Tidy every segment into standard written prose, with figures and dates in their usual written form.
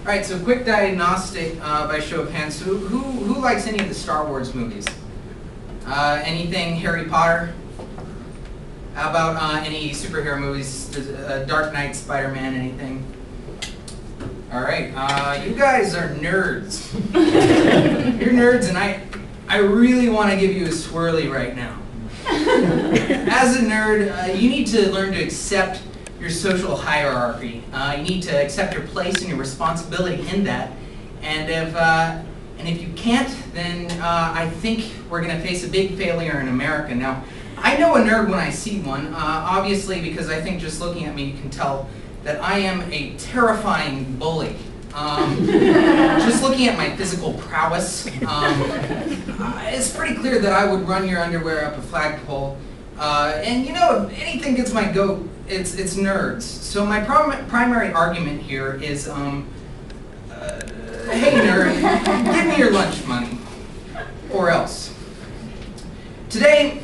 All right, so quick diagnostic by show of hands. Who likes any of the Star Wars movies? Anything Harry Potter? How about any superhero movies? Dark Knight, Spider-Man, anything? All right, you guys are nerds. You're nerds, and I really want to give you a swirly right now. As a nerd, you need to learn to accept your social hierarchy. You need to accept your place and your responsibility in that. And if you can't, then I think we're going to face a big failure in America. Now, I know a nerd when I see one, obviously because I think just looking at me you can tell that I am a terrifying bully. Just looking at my physical prowess, it's pretty clear that I would run your underwear up a flagpole. And you know, if anything gets my goat, it's nerds. So my primary argument here is, hey nerd, give me your lunch money, or else. Today,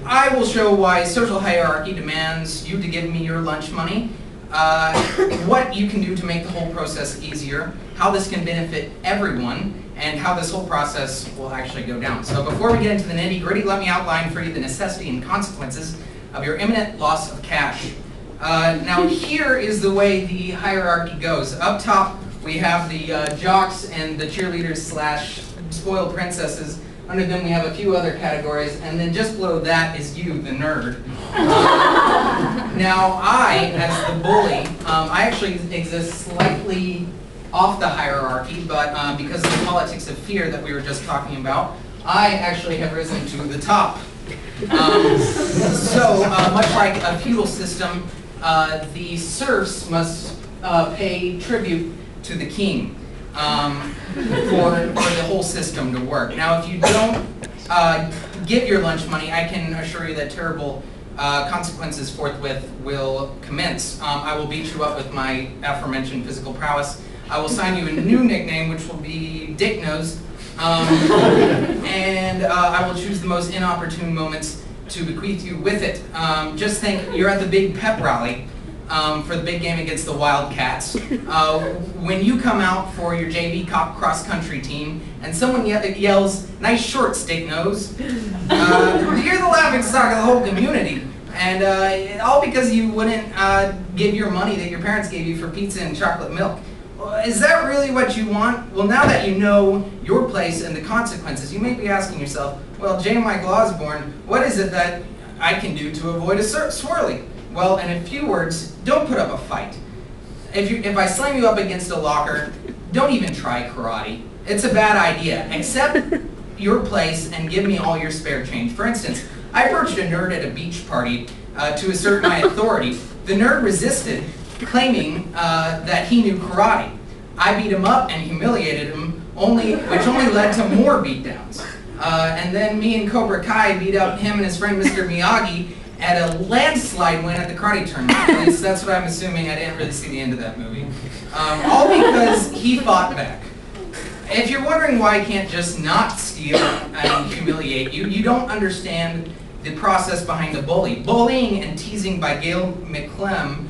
I will show why social hierarchy demands you to give me your lunch money, what you can do to make the whole process easier, how this can benefit everyone, and how this whole process will actually go down. So before we get into the nitty-gritty, let me outline for you the necessity and consequences of your imminent loss of cash. Now here is the way the hierarchy goes. Up top we have the jocks and the cheerleaders slash spoiled princesses. Under them we have a few other categories, and then just below that is you, the nerd. Now I, as the bully, I actually exist slightly off the hierarchy, but because of the politics of fear that we were just talking about, I actually have risen to the top. So much like a feudal system, the serfs must pay tribute to the king for the whole system to work. Now, if you don't give your lunch money, I can assure you that terrible consequences forthwith will commence. I will beat you up with my aforementioned physical prowess. I will assign you a new nickname, which will be Dick Nose, and I will choose the most inopportune moments to bequeath you with it. Just think, you're at the big pep rally for the big game against the Wildcats. When you come out for your JV cross-country team, and someone yells, "Nice shorts, Dick Nose," you're the laughing stock of the whole community. And all because you wouldn't give your money that your parents gave you for pizza and chocolate milk. Is that really what you want? Well, now that you know your place and the consequences, you may be asking yourself, well, J. Michael Osborne, what is it that I can do to avoid a swirly? Well, in a few words, don't put up a fight. If I slam you up against a locker, don't even try karate. It's a bad idea. Accept your place and give me all your spare change. For instance, I approached a nerd at a beach party to assert my authority. The nerd resisted, claiming that he knew karate. I beat him up and humiliated him, which only led to more beatdowns. And then me and Cobra Kai beat up him and his friend Mr. Miyagi at a landslide win at the karate tournament. At least that's what I'm assuming. I didn't really see the end of that movie. All because he fought back. If you're wondering why I can't just not steal and humiliate you, you don't understand the process behind the bully. Bullying and teasing by Gail McClem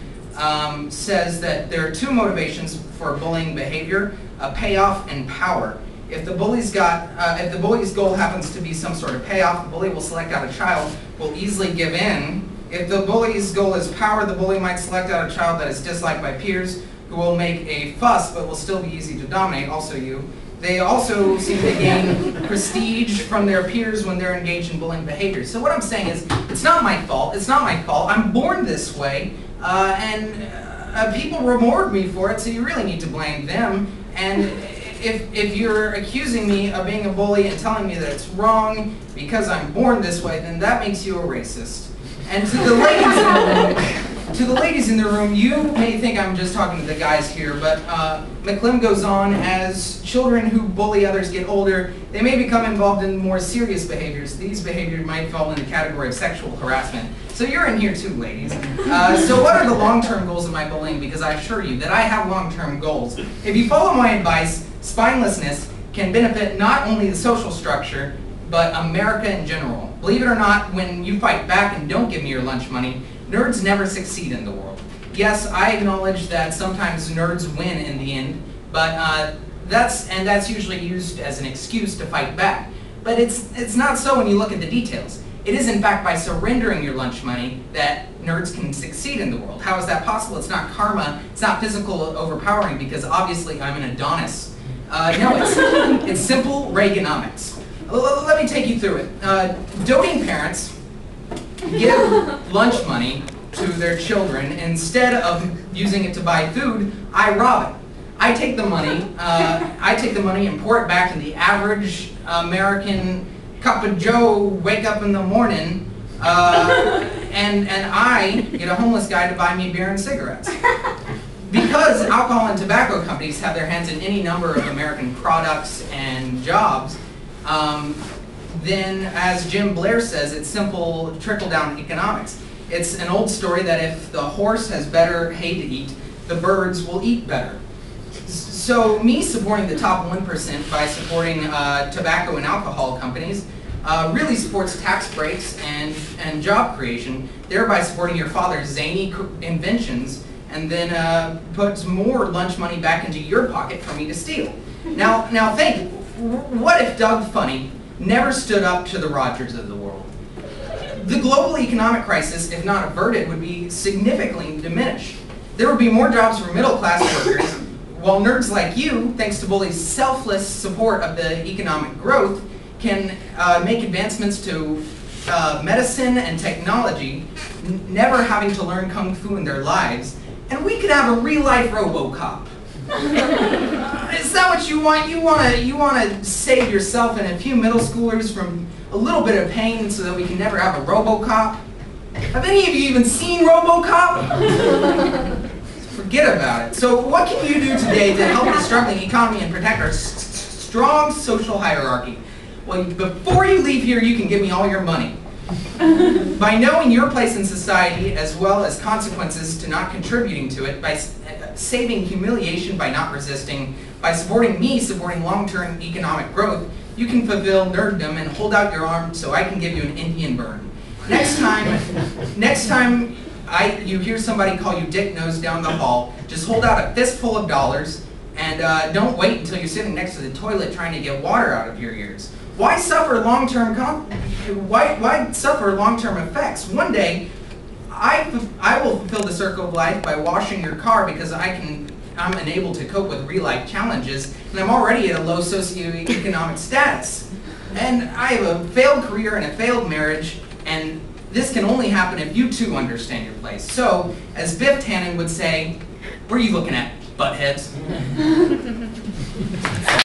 says that there are two motivations for bullying behavior: payoff and power. If the bully's goal happens to be some sort of payoff, the bully will select out a child who will easily give in. If the bully's goal is power, the bully might select out a child that is disliked by peers who will make a fuss but will still be easy to dominate, also you. They also seem to gain prestige from their peers when they're engaged in bullying behavior. So what I'm saying is, it's not my fault. It's not my fault. I'm born this way, and people reward me for it, so you really need to blame them. And if you're accusing me of being a bully and telling me that it's wrong because I'm born this way, then that makes you a racist. And to the ladies in the room, you may think I'm just talking to the guys here, but McClem goes on, as children who bully others get older, they may become involved in more serious behaviors. These behaviors might fall in the category of sexual harassment. So you're in here too, ladies. So what are the long-term goals of my bullying? Because I assure you that I have long-term goals. If you follow my advice, spinelessness can benefit not only the social structure, but America in general. Believe it or not, when you fight back and don't give me your lunch money, nerds never succeed in the world. Yes, I acknowledge that sometimes nerds win in the end, But that's usually used as an excuse to fight back. But it's not so when you look at the details. It is in fact by surrendering your lunch money that nerds can succeed in the world. How is that possible? It's not karma, it's not physical overpowering because obviously I'm an Adonis. No, it's simple Reaganomics. Let me take you through it. Doting parents give lunch money to their children. Instead of using it to buy food, I rob it. I take the money and pour it back to the average American cup of Joe, wake up in the morning, and I get a homeless guy to buy me beer and cigarettes. Because alcohol and tobacco companies have their hands in any number of American products and jobs, then as Jim Blair says, it's simple trickle-down economics. It's an old story that if the horse has better hay to eat, the birds will eat better. So me supporting the top 1% by supporting tobacco and alcohol companies really supports tax breaks and job creation, thereby supporting your father's zany inventions, and then puts more lunch money back into your pocket for me to steal. Now think, what if Doug Funny never stood up to the Rogers of the world? The global economic crisis, if not averted, would be significantly diminished. There would be more jobs for middle-class workers, while nerds like you, thanks to Bully's selfless support of the economic growth, can make advancements to medicine and technology, never having to learn Kung Fu in their lives, and we could have a real-life RoboCop. Is that what you want? You want to save yourself and a few middle schoolers from a little bit of pain so that we can never have a RoboCop? Have any of you even seen RoboCop? Forget about it. So what can you do today to help the struggling economy and protect our strong social hierarchy? Well, before you leave here, you can give me all your money. By knowing your place in society, as well as consequences to not contributing to it, by saving humiliation by not resisting, by supporting me, supporting long-term economic growth, you can fulfill nerddom and hold out your arm so I can give you an Indian burn. Next time you hear somebody call you Dick Nose down the hall, just hold out a fistful of dollars and don't wait until you're sitting next to the toilet trying to get water out of your ears. Why suffer long-term effects? One day, I will fulfill the circle of life by washing your car because I'm unable to cope with real-life challenges, and I'm already at a low socioeconomic status. And I have a failed career and a failed marriage, and this can only happen if you too understand your place. So, as Biff Tannen would say, what are you looking at, buttheads?